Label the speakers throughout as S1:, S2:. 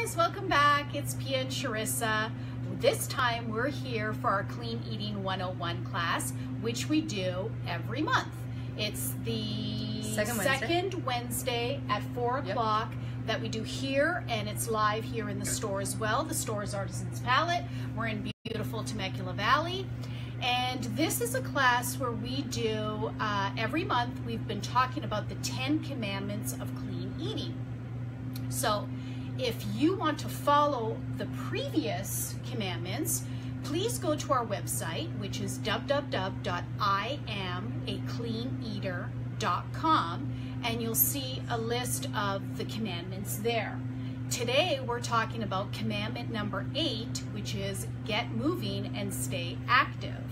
S1: guys, welcome back. It's Pia and Charissa. This time we're here for our Clean Eating 101 class, which we do every month. It's the second Wednesday at 4 o'clock that we do here, and it's live here in the store as well. The store is Artisan's Palette. We're in beautiful Temecula Valley. And this is a class where we do, every month, we've been talking about the 10 commandments of clean eating. So if you want to follow the previous commandments, please go to our website, which is www.iamacleaneater.com, and you'll see a list of the commandments there. Today we're talking about commandment number 8, which is get moving and stay active.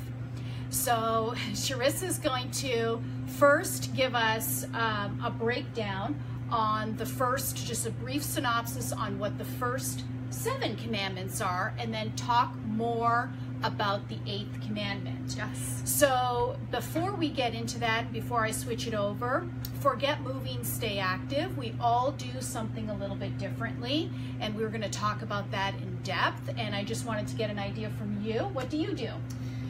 S1: So Charissa is going to first give us a breakdown on the first, just a brief synopsis on what the first 7 commandments are, and then talk more about the 8th commandment.
S2: Yes.
S1: So before we get into that, before I switch it over, for get moving, stay active, we all do something a little bit differently, and we're going to talk about that in depth. And I just wanted to get an idea from you. What do you do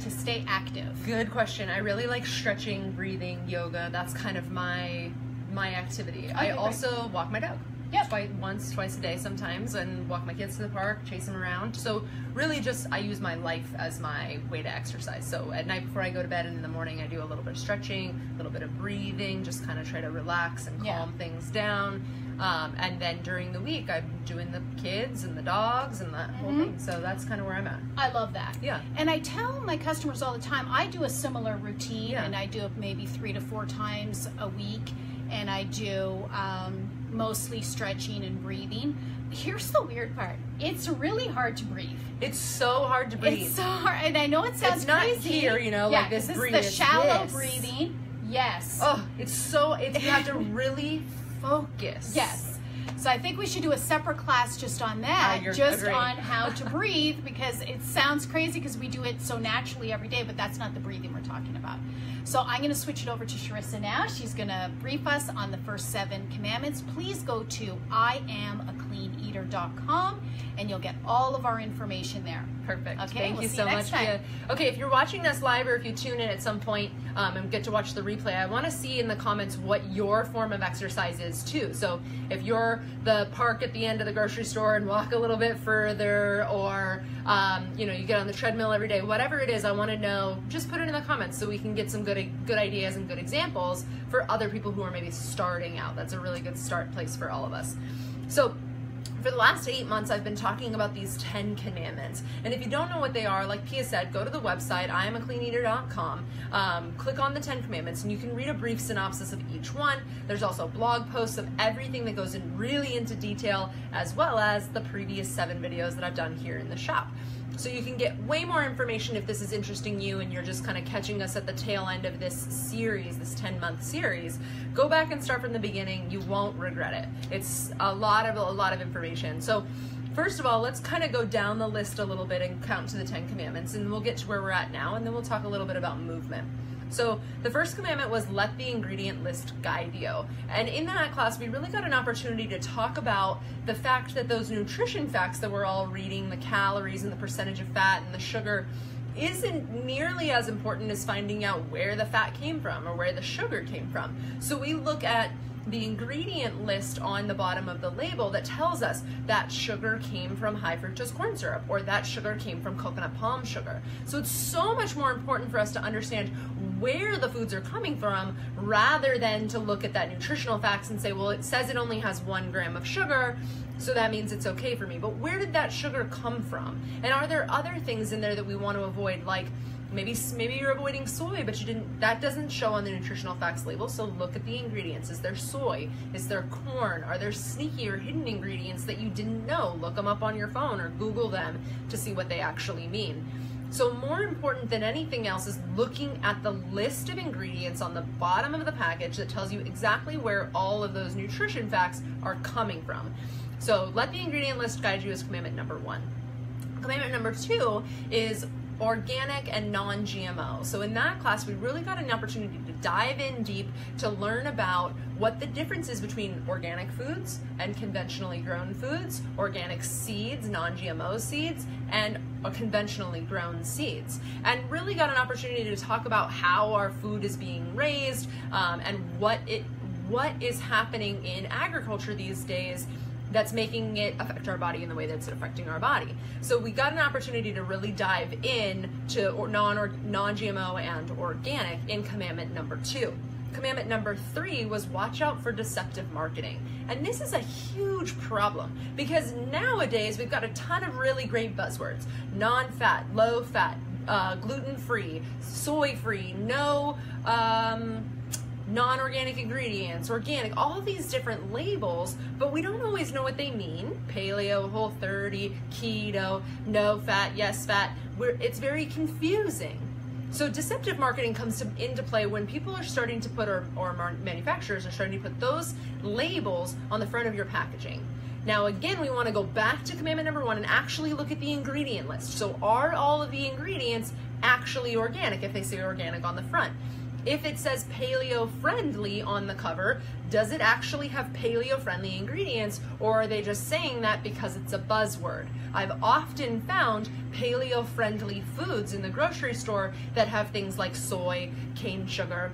S1: to stay active?
S2: Good question. I really like stretching, breathing, yoga. That's kind of my activity.
S1: Okay,
S2: I also walk my dog.
S1: Yep.
S2: Twice a day sometimes, and walk my kids to the park, chase them around. So really just, I use my life as my way to exercise. So at night before I go to bed and in the morning, I do a little bit of stretching, a little bit of breathing, just kind of try to relax and calm things down. And then during the week, I'm doing the kids and the dogs and that whole thing. So that's kind of where I'm at.
S1: I love that.
S2: Yeah.
S1: And I tell my customers all the time, I do a similar routine, and I do it maybe 3 to 4 times a week. And I do mostly stretching and breathing. Here's the weird part. It's really hard to breathe.
S2: It's so hard to breathe.
S1: It's so hard. And I know it sounds
S2: it's not
S1: crazy.
S2: Here, you know, like this breathing.
S1: This is the shallow breathing. Yes.
S2: Oh, you have to really focus.
S1: Yes. So I think we should do a separate class just on that, on how to breathe, because it sounds crazy because we do it so naturally every day, but that's not the breathing we're talking about. So I'm going to switch it over to Charissa now. She's going to brief us on the first 7 commandments. Please go to iamacleaneater.com and you'll get all of our information there.
S2: Perfect.
S1: Okay,
S2: Thank you so much, Pia. Okay, if you're watching us live or if you tune in at some point and get to watch the replay, I want to see in the comments what your form of exercise is too. So if you're the park at the end of the grocery store and walk a little bit further, or you know, you get on the treadmill every day, whatever it is, I want to know. Just put it in the comments so we can get some good ideas and good examples for other people who are maybe starting out. That's a really good start place for all of us. So for the last 8 months, I've been talking about these 10 commandments. And if you don't know what they are, like Pia said, go to the website, iamacleaneater.com, click on the 10 commandments, and you can read a brief synopsis of each one. There's also blog posts of everything that goes in really into detail, as well as the previous 7 videos that I've done here in the shop. So you can get way more information if this is interesting you and you're just kind of catching us at the tail end of this series, this 10-month series. Go back and start from the beginning. You won't regret it. It's a lot of information. So first of all, let's kind of go down the list a little bit and count to the 10 commandments, and we'll get to where we're at now, and then we'll talk a little bit about movement. So the first commandment was let the ingredient list guide you. And in that class, we really got an opportunity to talk about the fact that those nutrition facts that we're all reading, the calories and the percentage of fat and the sugar, isn't nearly as important as finding out where the fat came from or where the sugar came from. So we look at the ingredient list on the bottom of the label that tells us that sugar came from high fructose corn syrup, or that sugar came from coconut palm sugar. So it's so much more important for us to understand where the foods are coming from, rather than to look at that nutritional facts and say, well, it says it only has 1 gram of sugar, so that means it's okay for me. But where did that sugar come from? And are there other things in there that we want to avoid, like maybe you're avoiding soy, but that doesn't show on the nutritional facts label. So look at the ingredients. Is there soy? Is there corn? Are there sneaky or hidden ingredients that you didn't know? Look them up on your phone or Google them to see what they actually mean. So more important than anything else is looking at the list of ingredients on the bottom of the package that tells you exactly where all of those nutrition facts are coming from. So let the ingredient list guide you is commandment number 1. Commandment number 2 is organic and non-GMO. So in that class, we really got an opportunity to dive in deep to learn about what the difference is between organic foods and conventionally grown foods, organic seeds, non-GMO seeds, and conventionally grown seeds. And really got an opportunity to talk about how our food is being raised, and what is happening in agriculture these days that's making it affect our body in the way that's affecting our body. So we got an opportunity to really dive in to non-GMO and organic in commandment number 2. Commandment number 3 was watch out for deceptive marketing. And this is a huge problem because nowadays we've got a ton of really great buzzwords: non-fat, low-fat, gluten-free, soy-free, no non-organic ingredients, organic, all these different labels, but we don't always know what they mean. Paleo, Whole30, keto, no fat, yes fat. It's very confusing. So deceptive marketing comes into play when people are starting to put, or manufacturers are starting to put those labels on the front of your packaging. Now again, we want to go back to commandment number 1 and actually look at the ingredient list. So are all of the ingredients actually organic if they say organic on the front? If it says paleo friendly on the cover, does it actually have paleo friendly ingredients, or are they just saying that because it's a buzzword? I've often found paleo friendly foods in the grocery store that have things like soy, cane sugar,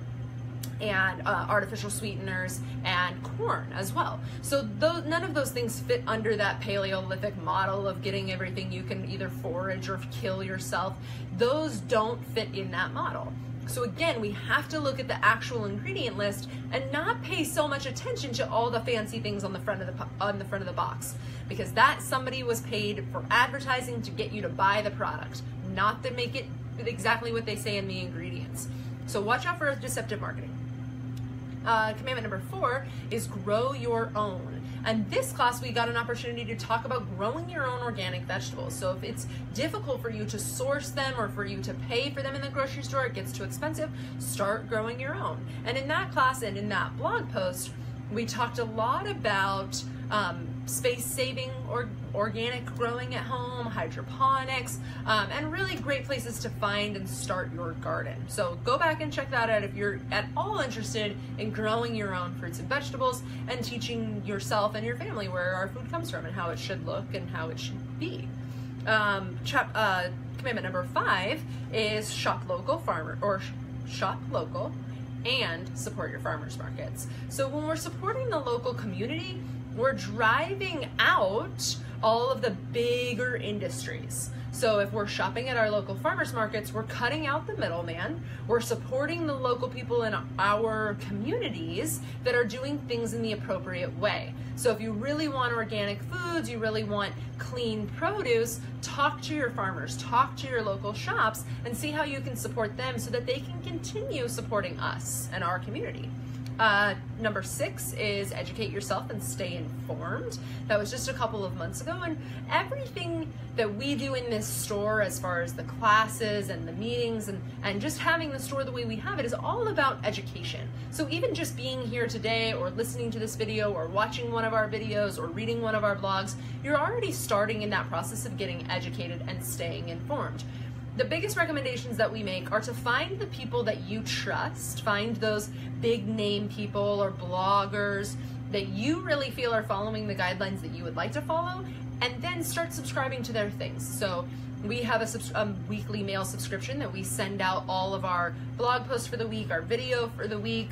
S2: and artificial sweeteners and corn as well. So none of those things fit under that Paleolithic model of getting everything you can either forage or kill yourself. Those don't fit in that model. So again, we have to look at the actual ingredient list and not pay so much attention to all the fancy things on the front of the box, because that somebody was paid for advertising to get you to buy the product, not to make it exactly what they say in the ingredients. So watch out for deceptive marketing. Commandment number 4 is grow your own. And this class, we got an opportunity to talk about growing your own organic vegetables. So if it's difficult for you to source them or for you to pay for them in the grocery store, it gets too expensive, start growing your own. And in that class and in that blog post, we talked a lot about space-saving organic growing at home, hydroponics, and really great places to find and start your garden. So go back and check that out if you're at all interested in growing your own fruits and vegetables and teaching yourself and your family where our food comes from and how it should look and how it should be. Commandment number 5 is shop local and support your farmers markets. So when we're supporting the local community, we're driving out all of the bigger industries. So if we're shopping at our local farmers markets, we're cutting out the middleman. We're supporting the local people in our communities that are doing things in the appropriate way. So if you really want organic foods, you really want clean produce, talk to your farmers, talk to your local shops, and see how you can support them so that they can continue supporting us and our community. Number 6 is educate yourself and stay informed. That was just a couple of months ago, and everything that we do in this store as far as the classes and the meetings and just having the store the way we have it is all about education. So even just being here today or listening to this video or watching one of our videos or reading one of our blogs, you're already starting in that process of getting educated and staying informed. The biggest recommendations that we make are to find the people that you trust, find those big name people or bloggers that you really feel are following the guidelines that you would like to follow, and then start subscribing to their things. So we have a weekly mail subscription that we send out all of our blog posts for the week, our video for the week,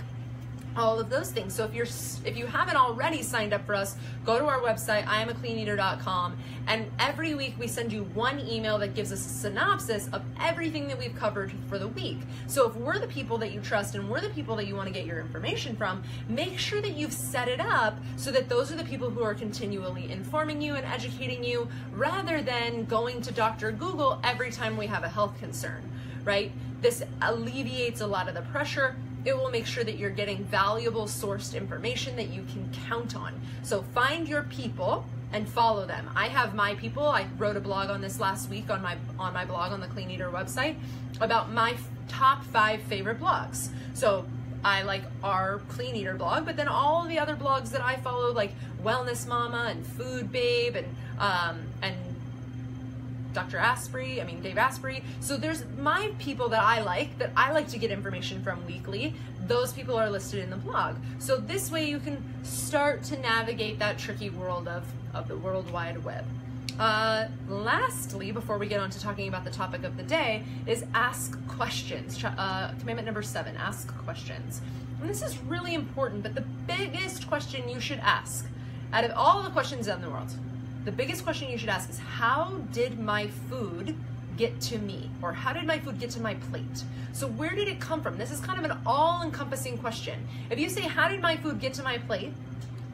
S2: all of those things. So if you haven't already signed up for us, go to our website, IamACleanEater.com, and every week we send you one email that gives us a synopsis of everything that we've covered for the week. So if we're the people that you trust and we're the people that you want to get your information from, make sure that you've set it up so that those are the people who are continually informing you and educating you, rather than going to Dr. Google every time we have a health concern, right? This alleviates a lot of the pressure. It will make sure that you're getting valuable sourced information that you can count on. So find your people and follow them. I have my people. I wrote a blog on this last week on my blog on the Clean Eater website about my top 5 favorite blogs. So I like our Clean Eater blog, but then all the other blogs that I follow, like Wellness Mama and Food Babe and Dave Asprey. So there's my people that I like to get information from weekly. Those people are listed in the blog. So this way you can start to navigate that tricky world of the World Wide Web. Lastly, before we get on to talking about the topic of the day, is ask questions. Commandment number 7, ask questions. And this is really important, but the biggest question you should ask, out of all the questions in the world, the biggest question you should ask is, how did my food get to me? Or how did my food get to my plate? So where did it come from? This is kind of an all-encompassing question. If you say, how did my food get to my plate?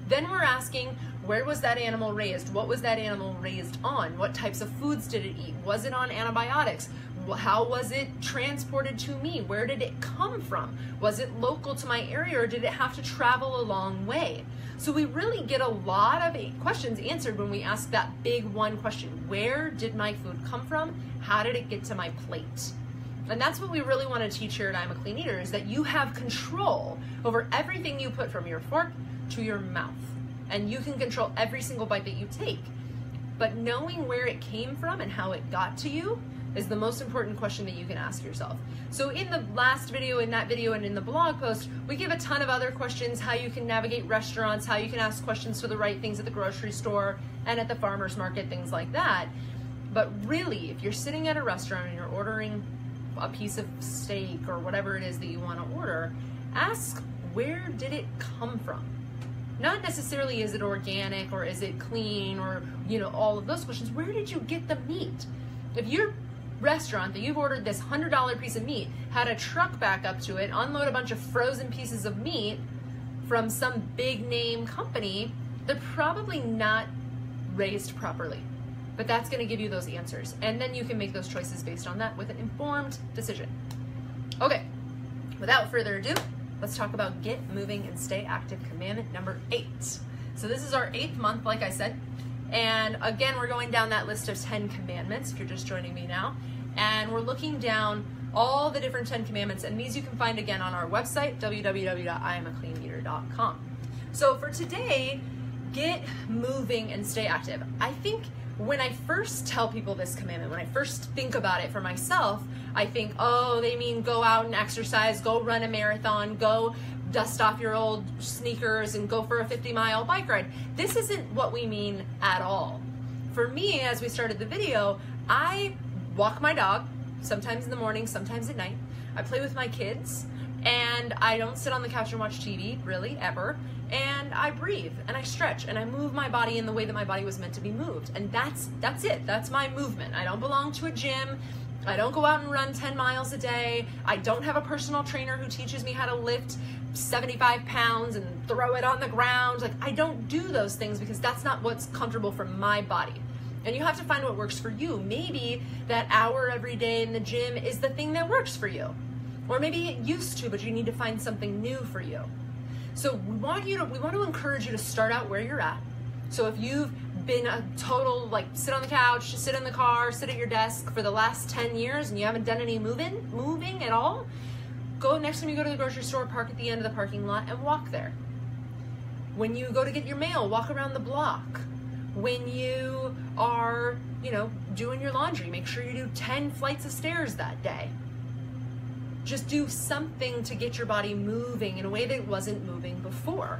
S2: Then we're asking, where was that animal raised? What was that animal raised on? What types of foods did it eat? Was it on antibiotics? How was it transported to me? Where did it come from? Was it local to my area, or did it have to travel a long way? So we really get a lot of questions answered when we ask that big one question. Where did my food come from? How did it get to my plate? And that's what we really want to teach here at I'm a Clean Eater, is that you have control over everything you put from your fork to your mouth. And you can control every single bite that you take. But knowing where it came from and how it got to you is the most important question that you can ask yourself. So in the last video, in that video, and in the blog post, we give a ton of other questions, how you can navigate restaurants, how you can ask questions for the right things at the grocery store and at the farmer's market, things like that. But really, if you're sitting at a restaurant and you're ordering a piece of steak or whatever it is that you want to order, ask, where did it come from? Not necessarily is it organic or is it clean or, all of those questions. Where did you get the meat? If your restaurant that you've ordered this $100 piece of meat had a truck back up to it, unload a bunch of frozen pieces of meat from some big name company, they're probably not raised properly. But that's going to give you those answers. And then you can make those choices based on that with an informed decision. Okay, without further ado, let's talk about Get Moving and Stay Active, commandment number 8. So this is our 8th month, like I said. And again, we're going down that list of 10 commandments, if you're just joining me now. And we're looking down all the different 10 commandments. And these you can find again on our website, www.imacleaneater.com. So for today, get moving and stay active. I think when I first tell people this commandment, when I first think about it for myself, I think, oh, they mean go out and exercise, go run a marathon, go dust off your old sneakers and go for a 50-mile bike ride. This isn't what we mean at all. For me, as we started the video, I walk my dog, sometimes in the morning, sometimes at night. I play with my kids, and I don't sit on the couch and watch TV, really, ever. And I breathe, and I stretch, and I move my body in the way that my body was meant to be moved. And that's it. That's my movement. I don't belong to a gym. I don't go out and run 10 miles a day. I don't have a personal trainer who teaches me how to lift 75 pounds and throw it on the ground. Like, I don't do those things because that's not what's comfortable for my body. And you have to find what works for you. Maybe that hour every day in the gym is the thing that works for you. Or maybe it used to, but you need to find something new for you. So we want to encourage you to start out where you're at. So if you've been a total, sit on the couch, sit in the car, sit at your desk for the last 10 years and you haven't done any moving at all, go next time you go to the grocery store, park at the end of the parking lot and walk there. When you go to get your mail, walk around the block. When you are, doing your laundry, make sure you do 10 flights of stairs that day. Just do something to get your body moving in a way that it wasn't moving before.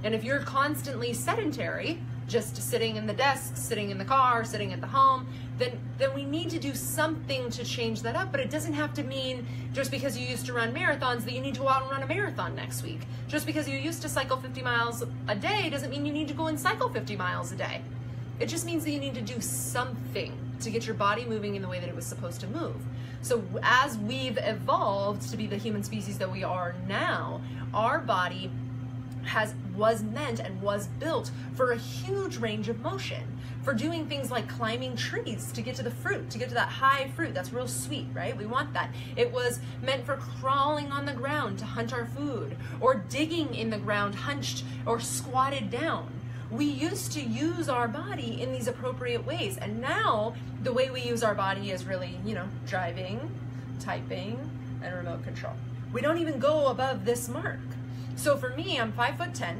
S2: And if you're constantly sedentary, just sitting in the desk, sitting in the car, sitting at the home, then we need to do something to change that up. But it doesn't have to mean just because you used to run marathons that you need to go out and run a marathon next week. Just because you used to cycle 50 miles a day doesn't mean you need to go and cycle 50 miles a day. It just means that you need to do something to get your body moving in the way that it was supposed to move. So as we've evolved to be the human species that we are now, our body was meant and was built for a huge range of motion, for doing things like climbing trees to get to the fruit, to get to that high fruit that's real sweet, right? We want that. It was meant for crawling on the ground to hunt our food, or digging in the ground hunched or squatted down. We used to use our body in these appropriate ways, and now the way we use our body is really, driving, typing, and remote control. We don't even go above this mark. So for me, I'm 5'10".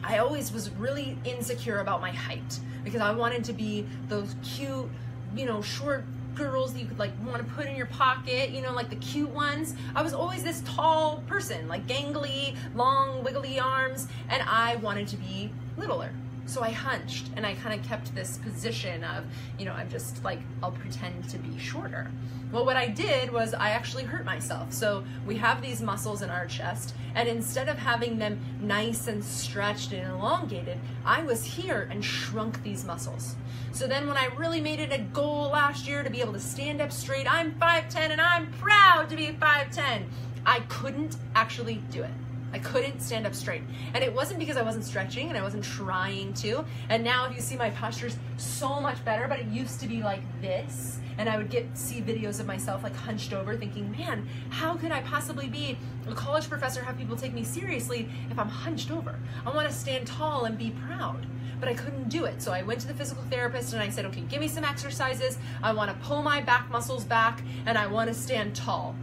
S2: I always was really insecure about my height because I wanted to be those cute, you know, short girls that you could like want to put in your pocket, you know, like the cute ones. I was always this tall person, like gangly, long, wiggly arms, and I wanted to be littler. So I hunched and I kind of kept this position of, you know, I'm just like, I'll pretend to be shorter. Well, what I did was I actually hurt myself. So we have these muscles in our chest, and instead of having them nice and stretched and elongated, I was here and shrunk these muscles. So then when I really made it a goal last year to be able to stand up straight, I'm 5'10" and I'm proud to be 5'10", I couldn't actually do it. I couldn't stand up straight. And it wasn't because I wasn't stretching and I wasn't trying to. And now if you see my posture's so much better, but it used to be like this. And I would see videos of myself like hunched over thinking, man, how could I possibly be a college professor, have people take me seriously if I'm hunched over? I want to stand tall and be proud. But I couldn't do it. So I went to the physical therapist and I said, okay, give me some exercises. I want to pull my back muscles back and I want to stand tall.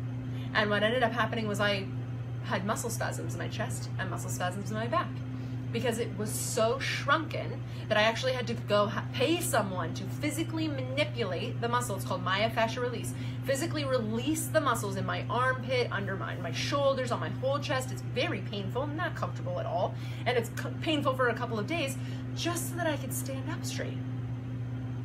S2: And what ended up happening was I had muscle spasms in my chest and muscle spasms in my back because it was so shrunken that I actually had to go pay someone to physically manipulate the muscle. It's called myofascial release. Physically release the muscles in my armpit, under my shoulders, on my whole chest. It's very painful, not comfortable at all, and it's painful for a couple of days just so that I could stand up straight.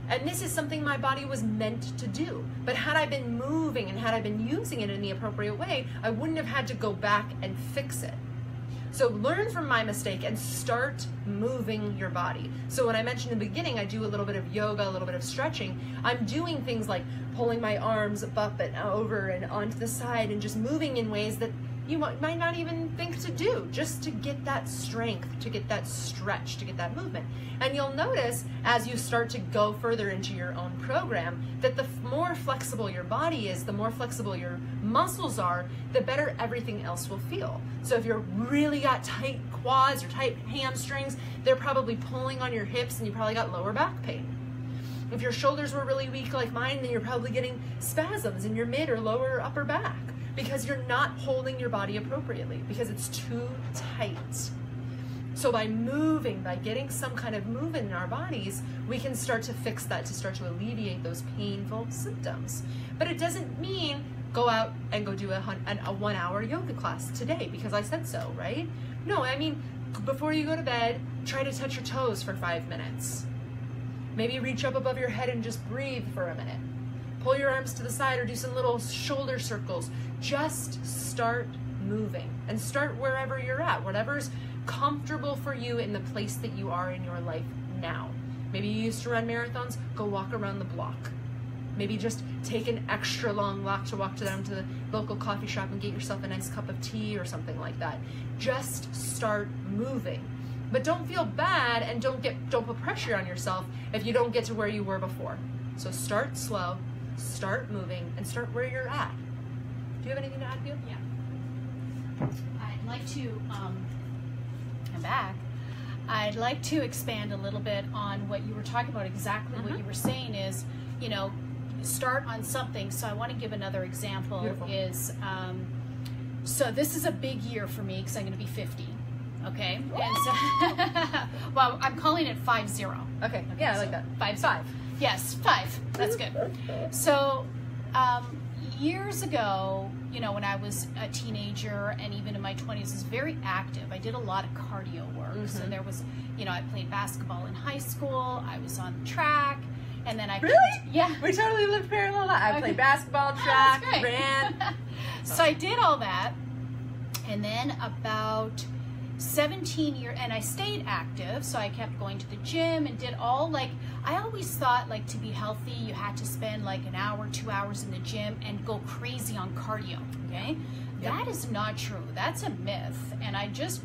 S2: And this is something my body was meant to do. But had I been moving and had I been using it in the appropriate way, I wouldn't have had to go back and fix it. So learn from my mistake and start moving your body. So when I mentioned in the beginning, I do a little bit of yoga, a little bit of stretching. I'm doing things like pulling my arms up and over and onto the side and just moving in ways that you might not even think to do, just to get that strength, to get that stretch, to get that movement. And you'll notice as you start to go further into your own program that the more flexible your body is, the more flexible your muscles are, the better everything else will feel. So if you're really got tight quads or tight hamstrings, they're probably pulling on your hips and you probably got lower back pain. If your shoulders were really weak like mine, then you're probably getting spasms in your mid or lower upper back, because you're not holding your body appropriately, because it's too tight. So by moving, by getting some kind of movement in our bodies, we can start to fix that, to start to alleviate those painful symptoms. But it doesn't mean go out and go do a 1 hour yoga class today because I said so, right? No, I mean, before you go to bed, try to touch your toes for 5 minutes. Maybe reach up above your head and just breathe for a minute. Pull your arms to the side or do some little shoulder circles. Just start moving and start wherever you're at, whatever's comfortable for you in the place that you are in your life now. Maybe you used to run marathons, go walk around the block. Maybe just take an extra long walk to down to the local coffee shop and get yourself a nice cup of tea or something like that. Just start moving. But don't feel bad and don't put pressure on yourself if you don't get to where you were before. So start slow, start moving, and start where you're at. Do you have anything to add, Pio?
S1: Yeah. I'd like to, I'm back. I'd like to expand a little bit on what you were talking about. Exactly what you were saying is, you know, start on something. So I want to give another example.
S2: Beautiful.
S1: Is, so this is a big year for me because I'm going to be 50. Okay. And so, well, I'm calling it 5-0.
S2: Okay. Yeah, I like that.
S1: 5. Yes, 5. That's good. So, years ago, you know, when I was a teenager and even in my 20s, I was very active. I did a lot of cardio work. So there was, you know, I played basketball in high school. I was on the track. And then I yeah.
S2: We totally lived parallel. I played basketball, track, ran.
S1: So I did all that. And then about 17 years, and I stayed active, so I kept going to the gym and did all, like, I always thought, like, to be healthy, you had to spend like an hour, 2 hours in the gym and go crazy on cardio, okay? Yep. That is not true. That's a myth. And just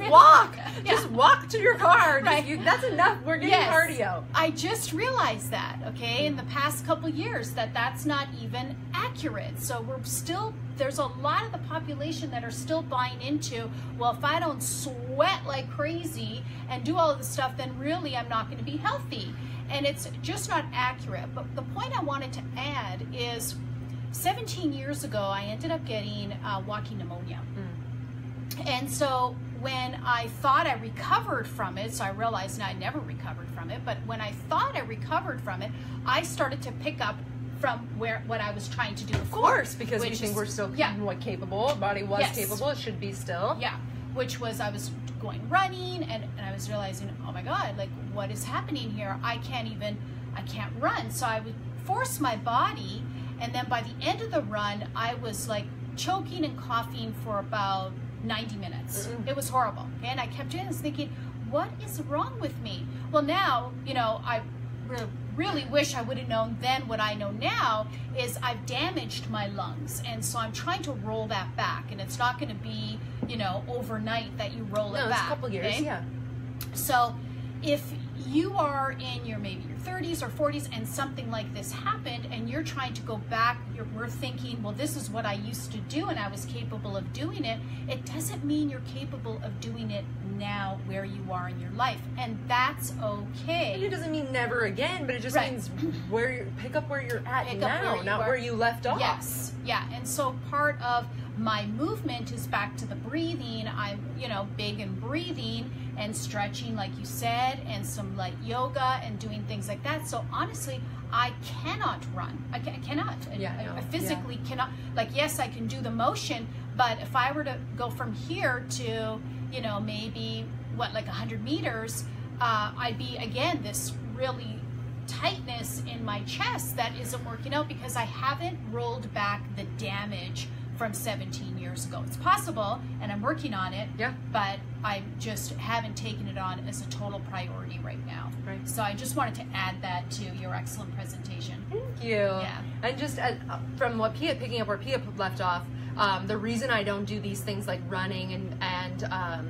S2: walk.
S1: Yeah.
S2: Just walk to your car.
S1: Right.
S2: That's enough. We're getting cardio.
S1: I just realized that, okay, in the past couple years, that's not even accurate. So there's a lot of the population that are still buying into, well, if I don't sweat like crazy and do all of this stuff, then really I'm not going to be healthy. And it's just not accurate. But the point I wanted to add is 17 years ago, I ended up getting walking pneumonia. And so when I thought I recovered from it, so I realized now I never recovered from it, but when I thought I recovered from it, I started to pick up from what I was trying to do before.
S2: Of course, because we think we're still capable. Our body was capable. It should be still.
S1: Yeah, which was I was going running, and I was realizing, oh my God, like what is happening here? I can't run. So I would force my body, and then by the end of the run, I was like choking and coughing for about 90 minutes. It was horrible. Okay? And I kept doing this thinking, what is wrong with me? Well, now, you know, I really wish I would have known then what I know now is I've damaged my lungs. And so I'm trying to roll that back. And it's not going to be, you know, overnight that you roll it back.
S2: No, it's a couple years,
S1: okay? So if you are in your maybe your 30s or 40s and something like this happened and you're trying to go back, we're thinking, well, this is what I used to do and I was capable of doing it. It doesn't mean you're capable of doing it now where you are in your life, and that's okay.
S2: And it doesn't mean never again, but it just means pick up where you're at now, not where you left off.
S1: Yes, yeah, and so part of my movement is back to the breathing. I'm, you know, big in breathing and stretching, like you said, and some light yoga and doing things like that. So honestly, I cannot run. I cannot. I physically cannot. Like, yes, I can do the motion, but if I were to go from here to, you know, maybe like 100 meters, I'd be again this really tightness in my chest that isn't working out because I haven't rolled back the damage from 17 years ago. It's possible, and I'm working on it, but I just haven't taken it on as a total priority right now.
S2: Right.
S1: So I just wanted to add that to your excellent presentation.
S2: Thank you. Yeah. And just from what picking up where Pia left off, the reason I don't do these things like running and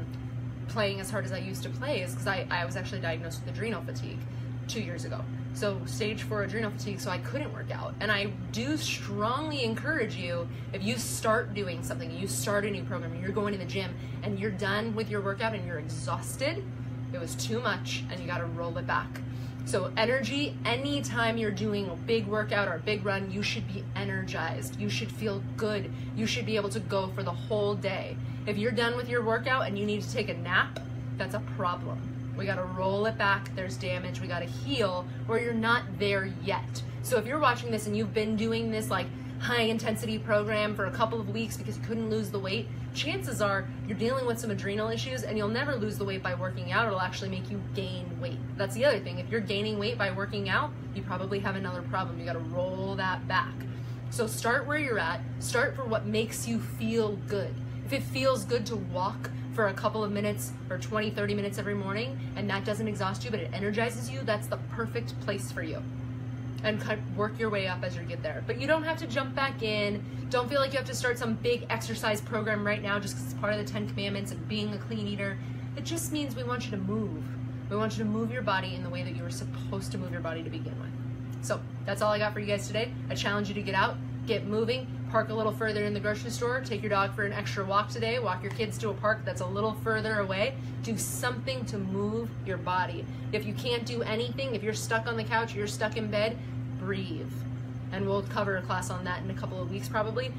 S2: playing as hard as I used to play is because I was actually diagnosed with adrenal fatigue 2 years ago. So stage 4 adrenal fatigue, so I couldn't work out. And I do strongly encourage you, if you start doing something, you start a new program, and you're going to the gym, and you're done with your workout and you're exhausted, it was too much, and you gotta roll it back. So energy, anytime you're doing a big workout or a big run, you should be energized. You should feel good. You should be able to go for the whole day. If you're done with your workout and you need to take a nap, that's a problem. We gotta roll it back, there's damage, we gotta heal, or you're not there yet. So if you're watching this and you've been doing this like high intensity program for a couple of weeks because you couldn't lose the weight, chances are you're dealing with some adrenal issues and you'll never lose the weight by working out. It'll actually make you gain weight. That's the other thing. If you're gaining weight by working out, you probably have another problem. You gotta roll that back. So start where you're at, start for what makes you feel good. If it feels good to walk for a couple of minutes or 20, 30 minutes every morning and that doesn't exhaust you but it energizes you, that's the perfect place for you. And kind of work your way up as you get there. But you don't have to jump back in. Don't feel like you have to start some big exercise program right now just because it's part of the 10 Commandments and being a clean eater. It just means we want you to move. We want you to move your body in the way that you were supposed to move your body to begin with. So that's all I got for you guys today. I challenge you to get out, get moving, park a little further in the grocery store, take your dog for an extra walk today, walk your kids to a park that's a little further away. Do something to move your body. If you can't do anything, if you're stuck on the couch or you're stuck in bed, breathe. And we'll cover a class on that in a couple of weeks probably.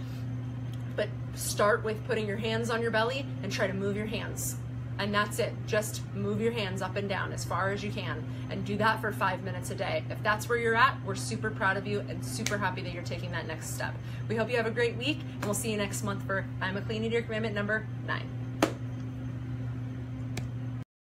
S2: But start with putting your hands on your belly and try to move your hands. And that's it. Just move your hands up and down as far as you can and do that for 5 minutes a day. If that's where you're at, we're super proud of you and super happy that you're taking that next step. We hope you have a great week and we'll see you next month for I'm a Clean Eater Commandment number 9.